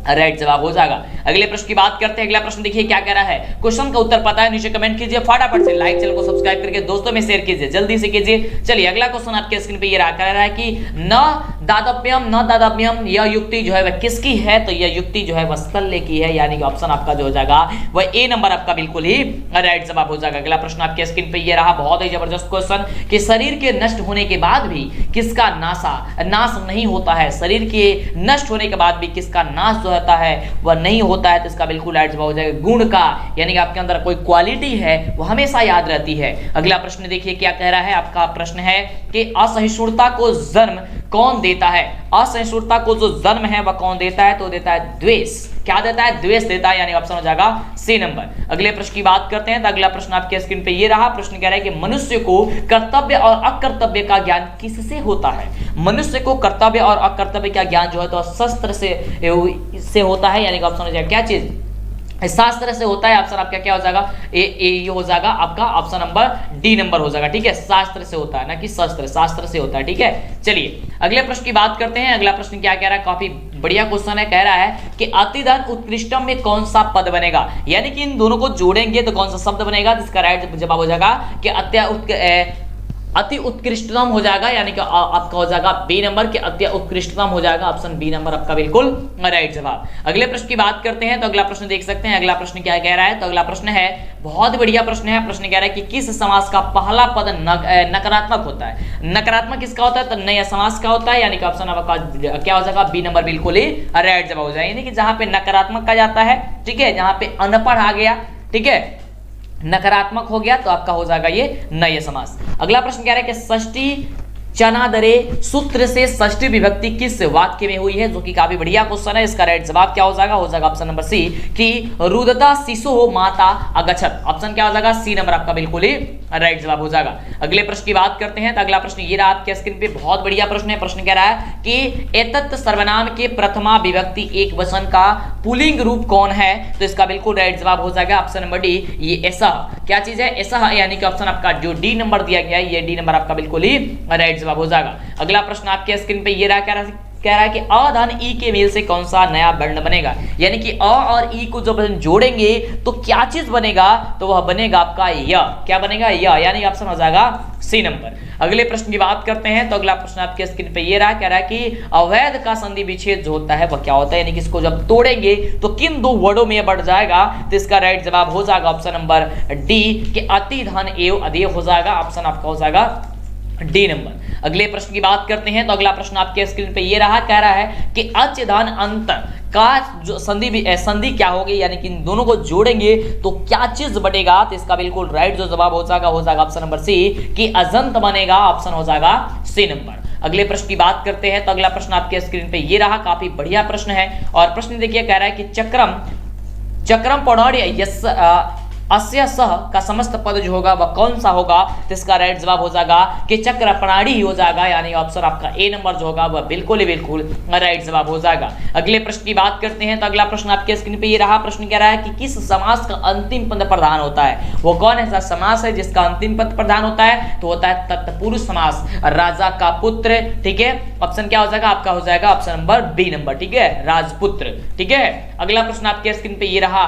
राइट जवाब हो जाएगा। अगले प्रश्न की बात करते हैं। अगला प्रश्न देखिए क्या कह रहा है। क्वेश्चन का उत्तर पता है नीचे कमेंट कीजिए, फटाफट से लाइक, चैनल को सब्सक्राइब करके दोस्तों में शेयर कीजिए, जल्दी से कीजिए। चलिए अगला क्वेश्चन आपके स्क्रीन पे ये रहा, कह रहा है कि न दातव्यम यह युक्ति जो है वह किसकी है? तो यह युक्ति जो है वह शल्य की है, यानी कि ऑप्शन आपका जो हो जाएगा वह ए नंबर आपका बिल्कुल ही राइट जवाब हो जाएगा। अगला प्रश्न आपके स्क्रीन पे ये रहा, बहुत ही जबरदस्त क्वेश्चन कि शरीर के नष्ट होने के बाद भी किसका नाश नहीं होता है? शरीर के नष्ट होने के बाद भी किसका नाश जो होता है वह नहीं होता है? तो इसका बिल्कुल राइट जवाब हो जाएगा गुण का, यानी कि आपके अंदर कोई क्वालिटी है वो हमेशा याद रहती है। अगला प्रश्न देखिए क्या कह रहा है। आपका प्रश्न है कि असहिष्णुता को जन्म कौन देता है? असहिष्णुता को जो जन्म है वह कौन देता है? तो देता है द्वेष। क्या देता है? द्वेष देता है, यानी ऑप्शन हो जाएगा सी नंबर। अगले प्रश्न की बात करते हैं। तो अगला प्रश्न आपके स्क्रीन पे ये रहा। प्रश्न कह रहा है कि मनुष्य को कर्तव्य और अकर्तव्य का ज्ञान किससे होता है? मनुष्य को कर्तव्य और अकर्तव्य का ज्ञान जो है तो शस्त्र से होता है, यानी कि ऑप्शन हो जाएगा क्या चीज? शास्त्र से होता है। ऑप्शन आपका क्या हो जाएगा? ए हो जाएगा आपका ऑप्शन नंबर डी नंबर हो जाएगा, ठीक है। शास्त्र से होता है, ना कि शस्त्र, शास्त्र से होता है, ठीक है। चलिए अगले प्रश्न की बात करते हैं। अगला प्रश्न क्या कह रहा है? काफी बढ़िया क्वेश्चन है। कह रहा है कि अतिधन उत्कृष्टम में कौन सा पद बनेगा? यानी कि इन दोनों को जोड़ेंगे तो कौन सा शब्द बनेगा? जिसका राइट जवाब हो जाएगा कि अति उत्कृष्टतम हो जाएगा, यानी कि आपका हो जाएगा बी नंबर के अति उत्कृष्टतम हो जाएगा, ऑप्शन बी नंबर आपका बिल्कुल राइट जवाब। अगले प्रश्न की बात करते हैं तो अगला प्रश्न देख सकते हैं, अगला प्रश्न क्या कह रहा है। तो अगला प्रश्न है, बहुत बढ़िया प्रश्न है। प्रश्न कह रहा है कि किस समास का पहला पद नकारात्मक होता है। नकारात्मक किसका होता है? तो नया समास का होता है, यानी कि ऑप्शन आपका क्या हो जाएगा? बी नंबर बिल्कुल ही राइट जवाब हो जाएगा। यानी कि जहां पे नकारात्मक का जाता है, ठीक है, जहां पे अनपढ़ आ गया, ठीक है, नकारात्मक हो गया, तो आपका हो जाएगा ये नय समास। अगला प्रश्न कह रहा है कि षष्ठी चनादरे सूत्र से षष्ठी विभक्ति किस वाक्य में हुई है, जो कि काफी बढ़िया क्वेश्चन है। इसका राइट जवाब क्या हो जाएगा? हो जाएगा ऑप्शन नंबर सी कि रुदता शिशु माता अगछत। ऑप्शन क्या हो जाएगा? सी नंबर आपका बिल्कुल ही राइट जवाब हो जाएगा। अगले प्रश्न की बात करते हैं तो अगला प्रश्न ये रहा आपके स्क्रीन पे, बहुत बढ़िया प्रश्न है। प्रश्न कह रहा है कि एतत् सर्वनाम के प्रथमा विभक्ति एक वचन का पुल्लिंग रूप कौन है? तो इसका बिल्कुल राइट जवाब हो जाएगा ऑप्शन नंबर डी, ये ऐसा। क्या चीज है? ऐसा, यानी कि ऑप्शन आपका जो डी नंबर दिया गया है, ये डी नंबर आपका बिल्कुल ही राइट जवाब हो जाएगा। अगला प्रश्न आपके स्क्रीन पे ये रहा, कह रहा है कि अ धन ई के मेल से कौन सा नया वर्ण बनेगा, यानी कि अ और ई को जब जोड़ेंगे तो क्या चीज बनेगा? तो वह बनेगा आपका य। क्या बनेगा? य, यानी ऑप्शन हो जाएगा सी नंबर। अगले प्रश्न की बात करते हैं तो अगला प्रश्न आपके स्क्रीन पे ये रहा, कह रहा है कि अवैध का संधि विच्छेद जो होता है वह क्या होता है, यानी कि इसको जब तोड़ेंगे तो किन दो वर्डों में बढ़ जाएगा? तो इसका राइट जवाब हो जाएगा ऑप्शन नंबर डी कि अति धन एवं अधेय हो जाएगा। ऑप्शन आपका हो जाएगा डी नंबर। अगले प्रश्न की बात करते हैं तो अगला प्रश्न आपके स्क्रीन पे ये रहा, कह रहा है कि अच धन अंत का जो संधि क्या होगी, यानी कि इन दोनों को जोड़ेंगे तो क्या चीज बनेगा? तो इसका बिल्कुल राइट जो जवाब हो जाएगा ऑप्शन नंबर सी कि अजंत बनेगा। ऑप्शन हो जाएगा सी नंबर। अगले प्रश्न की बात करते हैं तो अगला प्रश्न आपके स्क्रीन पे ये रहा, काफी बढ़िया प्रश्न है। और प्रश्न देखिए, कह रहा है कि चक्रम पौर्णर्य यस अस्य सह का समस्त पद जो होगा वह कौन सा होगा? तो इसका राइट जवाब हो जाएगा कि चक्र प्रणाली ही हो जाएगा, यानी ऑप्शन आपका ए नंबर जो होगा वह बिल्कुल ही बिल्कुल राइट जवाब हो जाएगा। अगले प्रश्न की बात करते हैं तो अगला प्रश्न आपके स्क्रीन पे ये रहा। प्रश्न कह रहा है कि किस समास का अंतिम पद प्रधान होता है? वो कौन ऐसा समास है जिसका अंतिम पद प्रधान होता है? तो होता है तत्पुरुष समास, राजा का पुत्र, ठीक है। ऑप्शन क्या हो जाएगा? आपका हो जाएगा ऑप्शन नंबर बी नंबर, ठीक है, राजपुत्र, ठीक है। अगला प्रश्न आपके स्क्रीन पे ये रहा।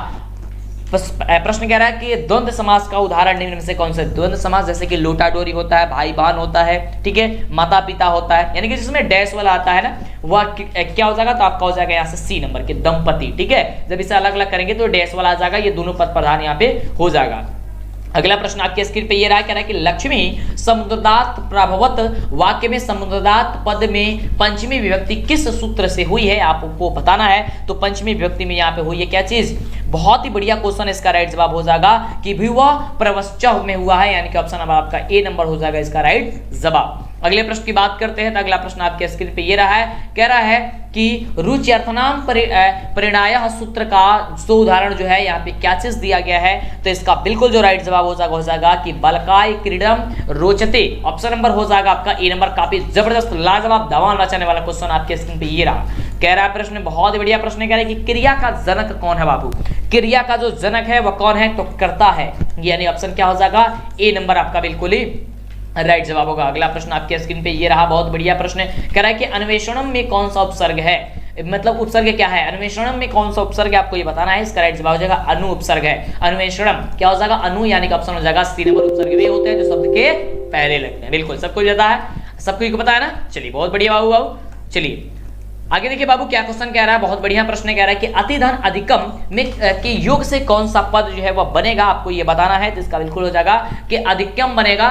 प्रश्न कह रहा है कि द्वंद्व समास का उदाहरण निम्न में से कौन सा? द्वंद्व समास जैसे कि लोटा डोरी होता है, भाई बहन होता है, ठीक है, माता पिता होता है, यानी कि जिसमें डैश वाला आता है ना, वह क्या हो जाएगा? तो आपका हो जाएगा यहाँ से सी नंबर के दंपति, ठीक है। जब इसे अलग अलग करेंगे तो डैश वाला आ जाएगा, ये दोनों पद प्रधान यहाँ पे हो जाएगा। अगला प्रश्न आपके स्क्रीन पे ये रहा, कह रहा है कि लक्ष्मी समुद्रदात प्रभवत वाक्य में समुद्रदात पद में पंचमी विभक्ति किस सूत्र से हुई है? आपको बताना है। तो पंचमी विभक्ति में यहाँ पे हुई है क्या चीज? बहुत ही बढ़िया क्वेश्चन। इसका राइट जवाब हो जाएगा कि विवा प्रवश्च में हुआ है, यानी कि ऑप्शन अब आपका ए नंबर हो जाएगा इसका राइट जवाब। अगले प्रश्न की बात करते हैं तो अगला प्रश्न आपके स्क्रीन पे ये रहा है, कह रहा है कि रुचि अर्थनाम परिणाय सूत्र का जो उदाहरण जो है यहाँ पे क्या चीज दिया गया है? तो इसका बिल्कुल जो राइट जवाब हो जाएगा कि बलकाय क्रीडम रोचते। ऑप्शन नंबर हो जाएगा आपका ए नंबर। काफी जबरदस्त लाजवाब धमाल मचाने वाला क्वेश्चन आपके स्क्रीन पे ये रहा। कह रहा है प्रश्न बहुत बढ़िया प्रश्न, कह रहा है कि क्रिया का जनक कौन है बाबू? क्रिया का जो जनक है वह कौन है? तो कर्ता है, यानी ऑप्शन क्या हो जाएगा? ए नंबर आपका बिल्कुल ही राइट जवाब होगा। अगला प्रश्न आपके स्क्रीन पे ये रहा, बहुत बढ़िया प्रश्न कह रहा है कि अन्वेषणम में कौन सा उपसर्ग है? मतलब उपसर्ग क्या है? अन्वेषणम में कौन सा उपसर्ग है आपको ये बताना है। इसका राइट जवाब हो जाएगा अनु उपसर्ग है। अन्वेषणम क्या हो जाएगा? अनु, यानी कि ऑप्शन हो जाएगा सी नंबर। उपसर्ग वे होते हैं जो शब्द के पहले लगते हैं। बिल्कुल सबको पता है, सबको पता है ना। चलिए बहुत बढ़िया बाबू। चलिए आगे देखिए बाबू क्या क्वेश्चन कह रहा है, बहुत बढ़िया प्रश्न कह रहा है कि अति धन अधिकम में के योग से कौन सा पद जो है वह बनेगा? आपको ये बताना है। तो इसका बिल्कुल हो जाएगा कि अधिकम बनेगा,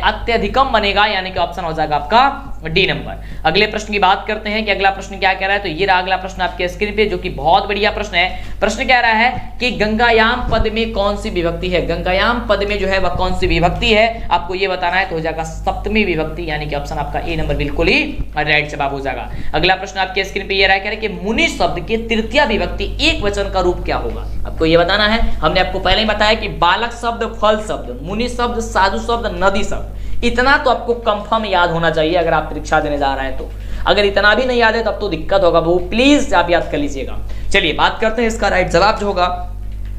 अत्यधिकम बनेगा, यानी कि ऑप्शन हो जाएगा आपका डी नंबर। अगले प्रश्न की बात करते हैं कि अगला प्रश्न क्या कह रहा है। तो ये रहा अगला प्रश्न आपके स्क्रीन पे, जो कि बहुत बढ़िया प्रश्न है। प्रश्न कह रहा है कि गंगायाम पद में कौन सी विभक्ति है? गंगायाम पद में जो है वह कौन सी विभक्ति है? आपको ये बताना है। तो हो जाएगा सप्तमी विभक्ति, यानी कि ऑप्शन आपका ए नंबर बिल्कुल ही राइट जवाब हो जाएगा। अगला प्रश्न आपके स्क्रीन पे ये रहा, कह रहे कि मुनि शब्द के तृतीय विभक्ति एक वचन का रूप क्या होगा? आपको ये बताना है। हमने आपको पहले ही बताया कि बालक शब्द, फल शब्द, मुनि शब्द, साधु शब्द, नदी शब्द। इतना तो आपको कंफर्म याद होना चाहिए अगर आप परीक्षा देने जा रहे हैं तो। अगर इतना भी नहीं याद है तब तो दिक्कत होगा, वो प्लीज आप याद कर लीजिएगा। चलिए बात करते हैं इसका राइट जवाब जो होगा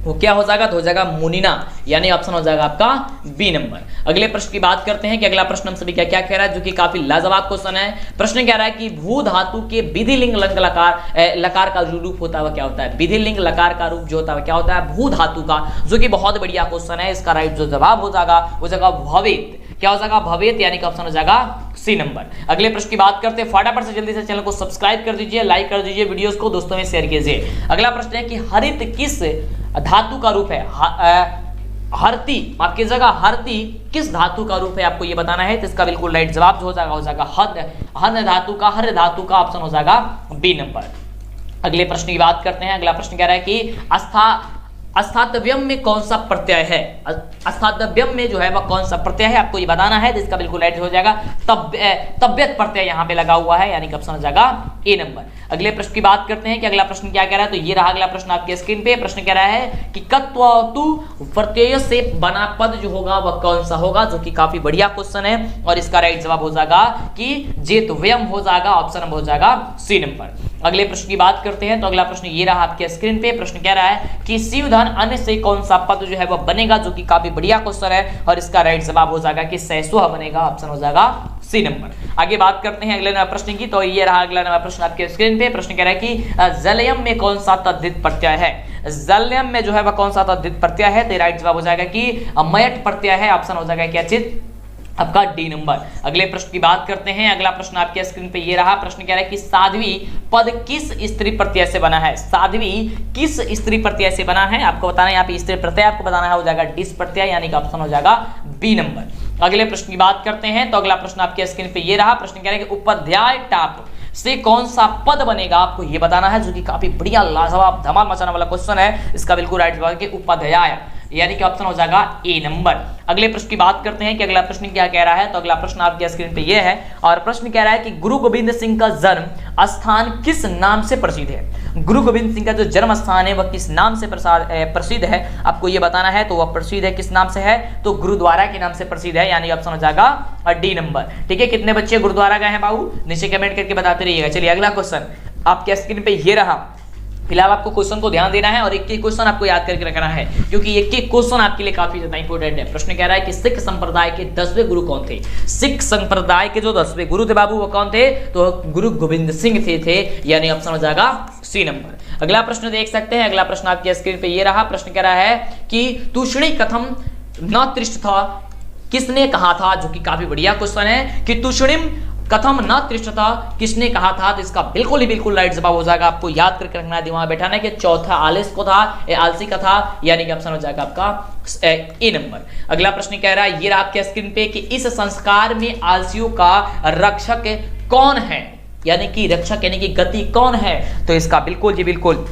वो क्या हो जाएगा? तो हो जाएगा मुनिना, यानी ऑप्शन हो जाएगा आपका बी नंबर। अगले प्रश्न की बात करते हैं कि अगला प्रश्न हम सभी क्या क्या कह रहा है, जो कि काफी लाजवाब क्वेश्चन है। प्रश्न कह रहा है कि भू धातु के विधिलिंग लंग लकार का जो रूप होता है वह क्या होता है? विधिलिंग लकार का रूप जो होता है क्या होता है? भू धातु का, जो कि बहुत बढ़िया क्वेश्चन है। इसका राइट जो जवाब हो जाएगा वो जगह भवेत। क्या हो जाएगा? भवेत, यानी कि ऑप्शन हो जाएगा सी नंबर। अगले प्रश्न की बात करते हैं, फटाफट से जल्दी से चैनल को सब्सक्राइब कर दीजिए, लाइक कर दीजिए, वीडियोस को दोस्तों में शेयर कीजिए। अगला प्रश्न है कि हरित किस धातु का रूप है? हरती, माफ कीजिएगा, हरती किस धातु का रूप है, आपको ये बताना है। तो इसका बिल्कुल राइट जवाब जो हो जाएगा हर धातु का, हर धातु का ऑप्शन हो जाएगा बी नंबर। अगले प्रश्न की बात करते हैं। अगला प्रश्न कह रहा है कि अस्थातव्यम में कौन सा प्रत्यय है? अस्थातव्यम में जो है वह कौन सा प्रत्यय है, आपको ये बताना है। तो इसका बिल्कुल राइट हो जाएगा तब्यत प्रत्यय यहाँ पे लगा हुआ है, यानी कि ऑप्शन हो जाएगा ए नंबर। अगले प्रश्न की बात करते हैं कि अगला प्रश्न क्या कह रहा है। तो ये रहा अगला प्रश्न आपके स्क्रीन पे। प्रश्न कह रहा है कि कत्वतु प्रत्यय से बना पद जो होगा वह कौन सा होगा, जो कि काफी बढ़िया क्वेश्चन है। और इसका राइट जवाब हो जाएगा कि जेतव्यम हो जाएगा, ऑप्शन नंबर हो जाएगा सी नंबर। अगले प्रश्न की बात करते हैं। तो अगला प्रश्न ये रहा आपके स्क्रीन पे। प्रश्न कह रहा है कि शिवधन अन्य से कौन सा पद जो है वह बनेगा, जो कि काफी बढ़िया क्वेश्चन है। और इसका राइट जवाब हो जाएगा कि सैसुह बनेगा, ऑप्शन हो जाएगा सी नंबर। आगे बात करते हैं अगले नंबर प्रश्न की। तो ये रहा अगला नंबर प्रश्न आपके स्क्रीन पे। प्रश्न कह रहा है कि जलयम में कौन सा तद्धित प्रत्यय है? जलयम में जो है वह कौन सा तद्धित प्रत्यय है? तो राइट जवाब हो जाएगा कि मयट प्रत्यय है, ऑप्शन हो जाएगा क्या चित आपका डी नंबर। अगले प्रश्न की बात करते हैं। अगला प्रश्न आपके स्क्रीन पे ये रहा। प्रश्न कह रहा है कि साध्वी पद किस स्त्री प्रत्यय से बना है? साध्वी किस स्त्री प्रत्यय से बना है, आपको बताना है। यहाँ पे स्त्री प्रत्यय आपको बताना है, हो जाएगा डिस प्रत्यय, यानी कि ऑप्शन हो जाएगा बी नंबर। अगले प्रश्न की बात करते हैं। तो अगला प्रश्न आपके स्क्रीन पे ये रहा। प्रश्न कह रहा है कि उपाध्याय टाप से कौन सा पद बनेगा, आपको ये बताना है, जो कि काफी बढ़िया लाजवाब धमाल मचाने वाला क्वेश्चन है। इसका बिल्कुल राइट जवाब है कि उपाध्याय, यानी कि ऑप्शन हो जाएगा ए नंबर। अगले प्रश्न की बात करते हैं कि अगला प्रश्न क्या कह रहा है। तो अगला प्रश्न आपके स्क्रीन पे ये है। और प्रश्न कह रहा है कि गुरु गोविंद सिंह का जन्म स्थान किस नाम से प्रसिद्ध है? गुरु गोविंद सिंह का जो जन्म स्थान है वह किस नाम से प्रसिद्ध है, आपको ये बताना है। तो वह प्रसिद्ध है किस नाम से है? तो गुरुद्वारा के नाम से प्रसिद्ध है, यानी ऑप्शन हो जाएगा डी नंबर। ठीक है, कितने बच्चे गुरुद्वारा गए हैं बाबू, नीचे कमेंट करके बताते रहिएगा। चलिए अगला क्वेश्चन आपके स्क्रीन पे ये रहा। फिलहाल आपको क्वेश्चन को ध्यान देना है और एक एक क्वेश्चन आपको याद करके रखना है, क्योंकि एक एक क्वेश्चन आपके लिए काफी ज्यादा इंपॉर्टेंट है। प्रश्न कह रहा है कि सिख संप्रदाय के 10वें गुरु कौन थे? सिख संप्रदाय के जो 10वें गुरु थे बाबू वो कौन थे? तो गुरु गोविंद सिंह थे, यानी ऑप्शन हो जाएगा सी नंबर। अगला प्रश्न देख सकते हैं। अगला प्रश्न आपके स्क्रीन पे ये रहा। प्रश्न कह रहा है कि तूष्णी कथम न तिष्ठ था, किसने कहा था, जो कि काफी बढ़िया क्वेश्चन है कि तूष्णीम कथम न तिष्ठता किसने कहा था? तो इसका बिल्कुल ही बिल्कुल राइट जवाब हो जाएगा, आपको याद करके रखना है, दिमाग बैठाना है कि चौथा आलस को था, आलसी का था, यानी कि ऑप्शन हो जाएगा आपका ए नंबर। अगला प्रश्न कह रहा है ये रहा आपके स्क्रीन पे कि इस संस्कार में आलसियों का रक्षक कौन है, यानी कि रक्षक यानी कि गति कौन है? तो इसका बिल्कुल जी बिल्कुल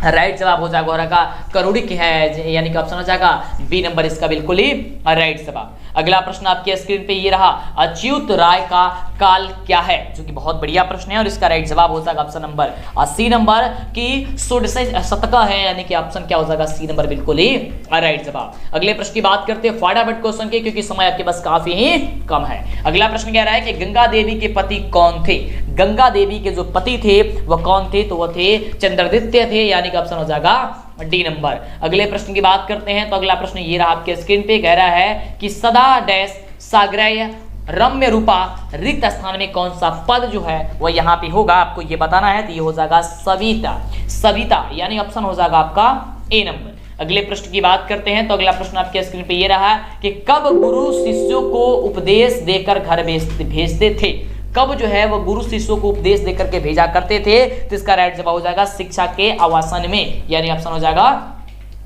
राइट जवाब हो जाएगा करुणिक है, यानी कि ऑप्शन हो जाएगा बी नंबर, इसका बिल्कुल ही राइट जवाब। अगला प्रश्न आपके स्क्रीन पे ये रहा। अच्युत राय का काल क्या है, जो कि बहुत बढ़िया प्रश्न है और इसका राइट जवाब हो जाएगा ऑप्शन नंबर सी नंबर की षोडश शतक है, यानी कि ऑप्शन क्या हो जाएगा सी नंबर, बिल्कुल ही राइट जवाब। अगले प्रश्न की बात करते हैं फटाफट क्वेश्चन के, क्योंकि समय आपके पास काफी ही कम है। अगला प्रश्न कह रहा है कि गंगा देवी के पति कौन थे? गंगा देवी के जो पति थे वह कौन थे? तो वह थे चंद्रदित्य थे, यानी कि ऑप्शन हो जाएगा डी नंबर। अगले प्रश्न की बात करते हैं। तो अगला प्रश्न ये रहा आपके स्क्रीन पे, कह रहा है कि सदा डैश साग्रय रम्य रूपा रिक्त स्थान में कौन सा पद जो है वह यहाँ पे होगा, आपको ये बताना है। तो ये हो जाएगा सविता, सविता, यानी ऑप्शन हो जाएगा आपका ए नंबर। अगले प्रश्न की बात करते हैं। तो अगला प्रश्न आपके स्क्रीन पे ये रहा कि कब गुरु शिष्यों को उपदेश देकर घर भेजते थे? कब जो है वो गुरु शिष्यों को उपदेश देकर के भेजा करते थे? तो इसका राइट जवाब हो जाएगा शिक्षा के आवासन में, यानी ऑप्शन हो जाएगा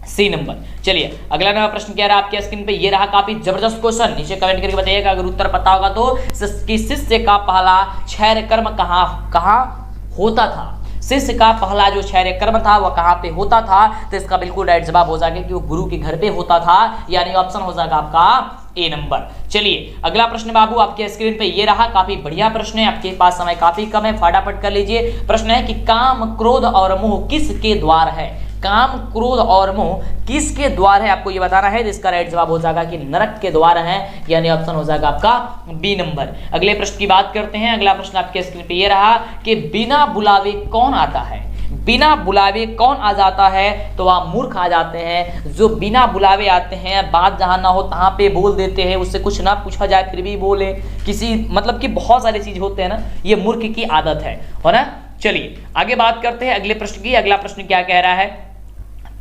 सी नंबर। चलिए अगला नंबर प्रश्न क्या रहा आपके स्क्रीन पे ये रहा, काफी जबरदस्त क्वेश्चन, नीचे कमेंट करके बताइएगा अगर उत्तर पता होगा तो। कि शिष्य का पहला क्षैर कर्म कहाँ होता था? शिष्य का पहला जो क्षैर कर्म था वह कहाँ पे होता था? तो इसका बिल्कुल राइट जवाब हो जाएगा कि वो गुरु के घर पे होता था, यानी ऑप्शन हो जाएगा आपका ए नंबर। चलिए अगला प्रश्न बाबू आपके स्क्रीन पे ये रहा, काफी बढ़िया प्रश्न है, आपके पास समय काफी कम है, फटाफट कर लीजिए। प्रश्न है कि काम क्रोध और मोह किसके द्वार है? काम क्रोध और मोह किसके द्वार है, आपको ये बताना है। इसका राइट जवाब हो जाएगा कि नरक के द्वार है, यानी ऑप्शन हो जाएगा आपका बी नंबर। अगले प्रश्न की बात करते हैं। अगला प्रश्न आपके स्क्रीन पे ये रहा कि बिना बुलावे कौन आता है? बिना बुलावे कौन आ जाता है? तो वह मूर्ख आ जाते हैं, जो बिना बुलावे आते हैं, बात जहां ना हो तहां पे बोल देते हैं, उससे कुछ ना पूछा जाए फिर भी बोले, किसी मतलब कि बहुत सारी चीज होते हैं ना, ये मूर्ख की आदत है ना। चलिए आगे बात करते हैं अगले प्रश्न की। अगला प्रश्न क्या कह रहा है,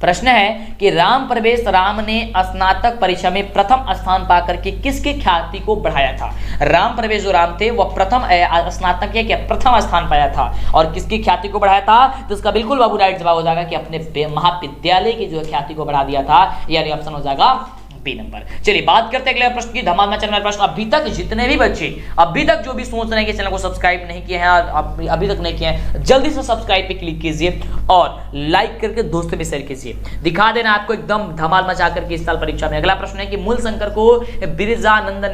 प्रश्न है कि राम प्रवेश राम ने स्नातक परीक्षा में प्रथम स्थान पाकर के किसके ख्याति को बढ़ाया था। राम प्रवेश जो राम थे वो प्रथम स्नातक या प्रथम स्थान पाया था और किसकी ख्याति को बढ़ाया था, तो इसका बिल्कुल बाबू राइट जवाब हो जाएगा कि अपने महाविद्यालय की जो ख्याति को बढ़ा दिया था, यानी ऑप्शन हो जाएगा बी नंबर। चलिए बात करते हैं अगले प्रश्न की। धमाल मचाने वाले प्रश्न। अभी तक जितने भी बच्चे अभी तक जो भी सोच रहे हैं कि चैनल को सब्सक्राइब नहीं किए हैं और अभी तक नहीं किए हैं, जल्दी से सब्सक्राइब पे क्लिक कीजिए और लाइक करके दोस्तों में शेयर कीजिए। दिखा देना आपको एकदम धमाल मचा करके इस साल परीक्षा में। अगला प्रश्न है कि मूल शंकर को बिरजानंद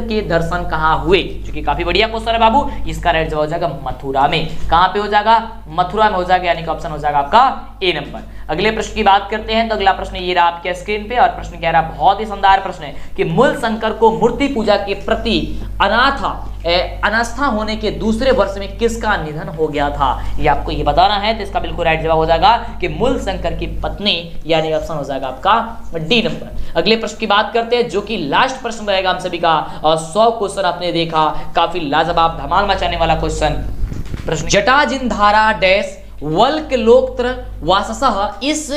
के दर्शन कहां हुए, जो कि काफी बढ़िया क्वेश्चन है बाबू। इसका राइट जवाब हो जाएगा मथुरा में। कहां पे हो जाएगा, मथुरा में हो जाएगा, यानी कि ऑप्शन हो जाएगा आपका ए नंबर। अगले प्रश्न की बात करते हैं तो अगला प्रश्न ये रहा आपके स्क्रीन पे और प्रश्न क्या रहा, बहुत ही शानदार प्रश्न है कि मूल शंकर को मूर्ति पूजा के प्रति अनास्था होने के दूसरे वर्ष में किसका निधन हो गया था, ये आपको ये बताना है। तो इसका बिल्कुल राइट जवाब हो जाएगा कि मूल शंकर की पत्नी, यानी ऑप्शन हो जाएगा आपका डी नंबर। अगले प्रश्न की बात करते हैं जो कि लास्ट प्रश्न रहेगा हम सभी का और 100 क्वेश्चन आपने देखा, काफी लाजवाब धमाल मचाने वाला क्वेश्चन। प्रश्न जटाजिन्धारा डैश वल्क लोकत्र वाससः इस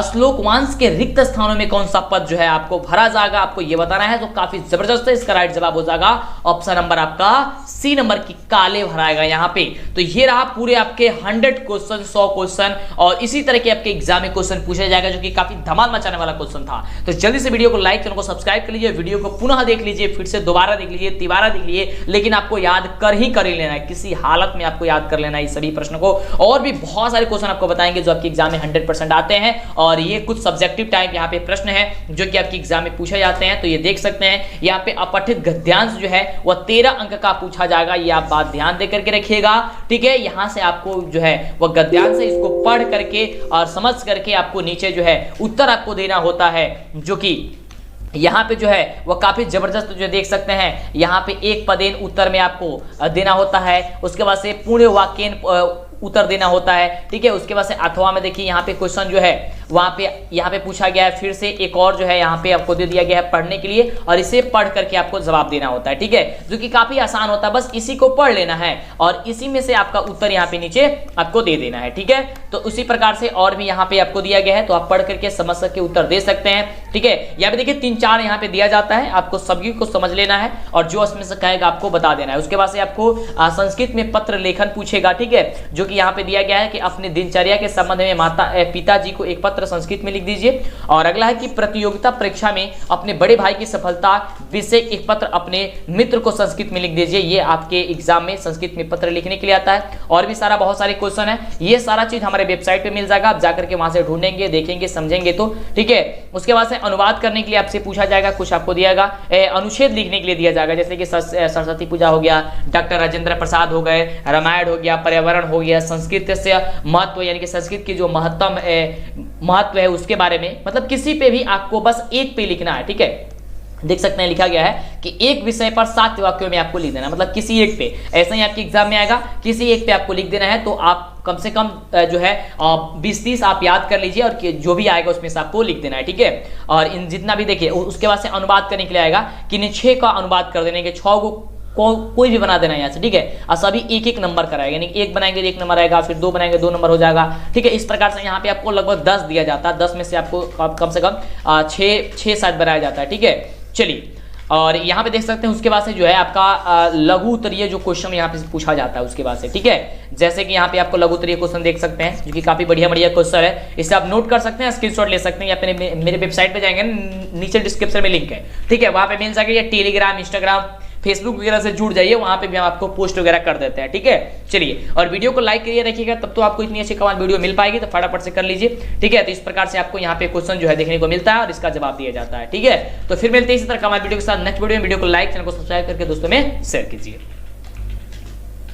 श्लोकवांश के रिक्त स्थानों में कौन सा पद जो है आपको भरा जाएगा, आपको यह बताना है। तो काफी जबरदस्त है, इसका राइट जवाब हो जाएगा ऑप्शन नंबर आपका सी नंबर की काले भराएगा यहाँ पे। तो ये रहा पूरे आपके 100 क्वेश्चन, 100 क्वेश्चन और इसी तरह के आपके एग्जाम में क्वेश्चन पूछा जाएगा जो कि काफी धमाल मचाने वाला क्वेश्चन था। तो जल्दी से वीडियो को लाइक, चैनल को सब्सक्राइब कर लीजिए, वीडियो को पुनः देख लीजिए, फिर से दोबारा देख लीजिए, तिबारा देख लीजिए, लेकिन आपको याद कर ही लेना है, किसी हालत में आपको याद कर लेना है इस सभी प्रश्न को। और भी बहुत सारे क्वेश्चन आपको बताएंगे जो आपके एग्जाम में 100% आते हैं और ये कुछ सब्जेक्टिव टाइप यहाँ पे प्रश्न है जो कि आपके एग्जाम में पूछे जाते हैं। तो ये देख सकते हैं यहाँ पे अपठित गद्यांश जो है वह 13 अंक का पूछा जाएगा, ये आप बात ध्यान दे करके रखिएगा, ठीक है। यहाँ से आपको जो है वह गद्यांश है, इसको पढ़ करके और समझ करके आपको नीचे जो है उत्तर आपको देना होता है, जो कि यहाँ पे जो है वह काफी जबरदस्त जो देख सकते हैं। यहाँ पे एक पदेन उत्तर में आपको देना होता है, उसके बाद से पूर्ण वाक्यन उत्तर देना होता है, ठीक है। उसके बाद से अथवा में देखिए यहाँ पे क्वेश्चन जो है वहां पे यहाँ पे पूछा गया है, फिर से एक और जो है यहाँ पे आपको दे दिया गया है पढ़ने के लिए और इसे पढ़ करके आपको जवाब देना होता है, ठीक है, जो कि काफी आसान होता है। बस इसी को पढ़ लेना है और इसी में से आपका उत्तर यहाँ पे नीचे आपको दे देना है, ठीक है। तो उसी प्रकार से और भी यहाँ पे आपको दिया गया है, तो आप पढ़ करके समझ करके उत्तर दे सकते हैं, ठीक है। यहाँ पे देखिए 3-4 यहाँ पे दिया जाता है, आपको सभी को समझ लेना है और जो उसमें से कहेगा आपको बता देना है। उसके बाद से आपको संस्कृत में पत्र लेखन पूछेगा, ठीक है, जो कि यहाँ पे दिया गया है कि अपने दिनचर्या के संबंध में पिताजी को एक पत्र संस्कृत में लिख दीजिए। और अगला है कि प्रतियोगिता परीक्षा में अपने बड़े भाई की सफलता विषय एक पत्र अपने मित्र को संस्कृत में लिख दीजिए। ये आपके एग्जाम में संस्कृत में पत्र लिखने के लिए आता है। और भी सारा बहुत सारे क्वेश्चन है, ये सारा चीज हमारे वेबसाइट पे मिल जाएगा, आप जाकर के वहां से ढूंढेंगे, देखेंगे, समझेंगे तो, ठीक है। उसके बाद से अनुवाद करने के लिए आपसे पूछा जाएगा, कुछ आपको दिया जाएगा, अनुच्छेद लिखने के लिए दिया जाएगा, जैसे कि सरस्वती पूजा हो गया, डॉक्टर राजेंद्र प्रसाद हो गए, रामायण हो गया, पर्यावरण हो गया, संस्कृत से महत्व यानी कि संस्कृत की जो महत्व है उसके बारे में, मतलब किसी पे भी आपको बस एक पे लिखना है, ठीक है। देख सकते हैं लिखा गया है कि एक विषय पर 7 वाक्यों में आपको लिख देना, मतलब किसी एक पे, ऐसा ही आपके एग्जाम में आएगा, किसी एक पे आपको लिख देना है। तो आप कम से कम जो है 20-30 आप याद कर लीजिए और जो भी आएगा उसमें से आपको लिख देना है, ठीक है। और इन जितना भी देखिए उसके बाद से अनुवाद करने के लिए आएगा कि 6 का अनुवाद कर देने के 6 को कोई भी बना देना यहाँ से, ठीक है। और सभी एक नंबर कराएगा, यानी एक बनाएंगे 1 नंबर आएगा, फिर 2 बनाएंगे 2 नंबर हो जाएगा, ठीक है। इस प्रकार से यहाँ पे आपको लगभग 10 दिया जाता है, 10 में से आपको कम से कम 6 शायद बनाया जाता है, ठीक है। चलिए, और यहाँ पे देख सकते हैं उसके बाद से जो है आपका लघु उत्तरीय जो क्वेश्चन यहाँ पे पूछा जाता है उसके बाद से, ठीक है। जैसे कि यहाँ पे आपको लघु उत्तरीय क्वेश्चन देख सकते हैं जो कि काफी बढ़िया क्वेश्चन है, इसे आप नोट कर सकते हैं, स्क्रीनशॉट ले सकते हैं, या फिर मेरे वेबसाइट पे जाएंगे, नीचे डिस्क्रिप्शन में लिंक है, ठीक है, वहां पे मिल जाएगा, या टेलीग्राम, इंस्टाग्राम, फेसबुक वगैरह से जुड़ जाइए, वहां पे भी हम आपको पोस्ट वगैरह कर देते हैं, ठीक है। चलिए, और वीडियो को लाइक करिए रखिएगा, तब तो आपको इतनी अच्छी कमाल वीडियो मिल पाएगी, तो फटाफट से कर लीजिए, ठीक है। तो इस प्रकार से आपको यहाँ पे क्वेश्चन जो है देखने को मिलता है और इसका जवाब दिया जाता है, ठीक है। तो फिर मिलते हैं इसी तरह कमाल वीडियो के साथ नेक्स्ट वीडियो में। वीडियो को लाइक, चैनल को सब्सक्राइब करके दोस्तों में शेयर कीजिए।